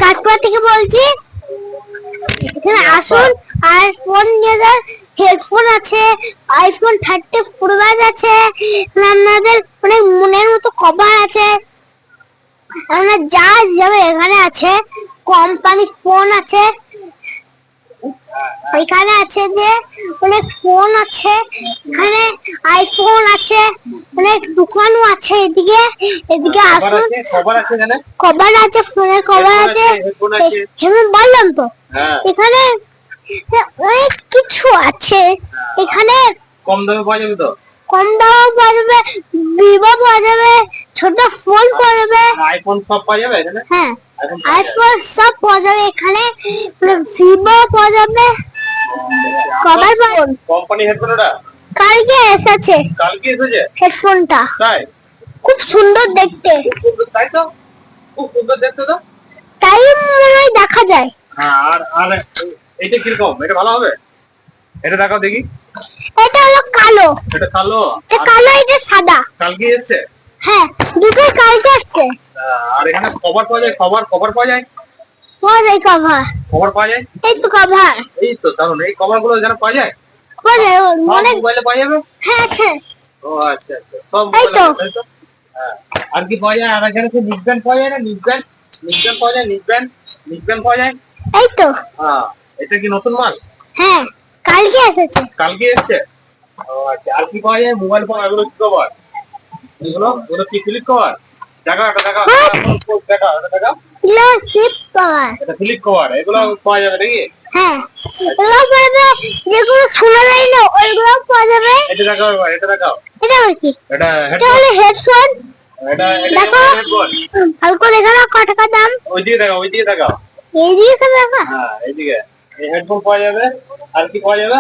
কাঠপুরা থেকে বলছি। এখানে আসুন আর ফোন নিয়ে যান। হেডফোন আছে, আইফোন 30 প্রো ম্যাক্স আছে, আপনাদের অনেক মনের মতো কভার আছে, আমরা যা যাবে এখানে আছে। কোম্পানি ফোন আছে, এখানে আছে যে অনেক ফোন আছে, এখানে আইফোন আছে, অনেক দোকানও আছে। এদিকে এদিকে আসুন, কভার আছে, ফোনের কভার আছে, হেমন বললাম তো। এখানে অনেক কিছু আছে। এখানে কম দামে পাওয়া যাবে তো? কম দামে পাওয়া যাবে, ভিভো পাওয়া যাবে, ছোট ফোন পাওয়া যাবে, আইফোন সব পাওয়া যাবে এখানে। হ্যাঁ আইফোন সব পাওয়া যাবে এখানে, ভিভো পাওয়া যাবে, কভার পাওয়া। কোম্পানি হেডফোন ওটা কালকে এসেছে। কালকে এসেছে হেডফোনটা তাই? খুব সুন্দর দেখতে। তাই তো, খুব সুন্দর দেখতে তো। তাই মনে হয় দেখা যায়। হ্যাঁ, আর আর এটা কিরকম? এটা ভালো হবে? এটা দেখাও দেখি। এটা হলো কালো। এটা কালো? এটা কালো, এটা সাদা। কালকে এসেছে? হ্যাঁ, দুটোই কালকে আসছে। আর এখানে কভার পাওয়া যায়? কভার পাওয়া যায়? পাওয়া যায় কভার। কভার পাওয়া যায়? এই তো কভার। এই তো, তাহলে এই কভার গুলো যেন পাওয়া যায়? পাওয়া যায় অনেক মোবাইলে পাওয়া যাবে? হ্যাঁ আছে। ও আচ্ছা আচ্ছা, সব মোবাইলে তাই তো। হ্যাঁ, আর কি পাওয়া যায়? আর এখানে তো নিকব্যান্ড পাওয়া যায় না? নিকব্যান্ড পাওয়া যায়? নিকব্যান্ড পাওয়া যায়? এই তো। হ্যাঁ, এটা কি নতুন মাল? হ্যাঁ, কালকে এসেছে। কালকে এসেছে? ও আচ্ছা, আর কি পাওয়া যায়? মোবাইল ফোন এগুলো কি কভার? এগুলো কি ফ্লিপ কভার? দেখাও, এটা দেখাও, এটা দেখাও। এগুলো ফ্লিপ কভার। এটা ফ্লিপ কভার, এগুলো পাওয়া যাবে নাকি? হ্যাঁ, এগুলো পাওয়া যাবে, যেগুলো শোনা যায় না ওইগুলো পাওয়া যাবে। এটা দেখাও, এটা দেখাও। এটা আবার কি? এটা হলো হেডফোন। এটা দেখো, হেডফোন। হালকা দেখানো কত টাকা দাম। ওইদিকে দেখাও, ওইদিকে দেখাও। এইদিকে সব দেখা। হ্যাঁ, এইদিকে এই হেডফোন পাওয়া যাবে। আর কি পাওয়া যাবে?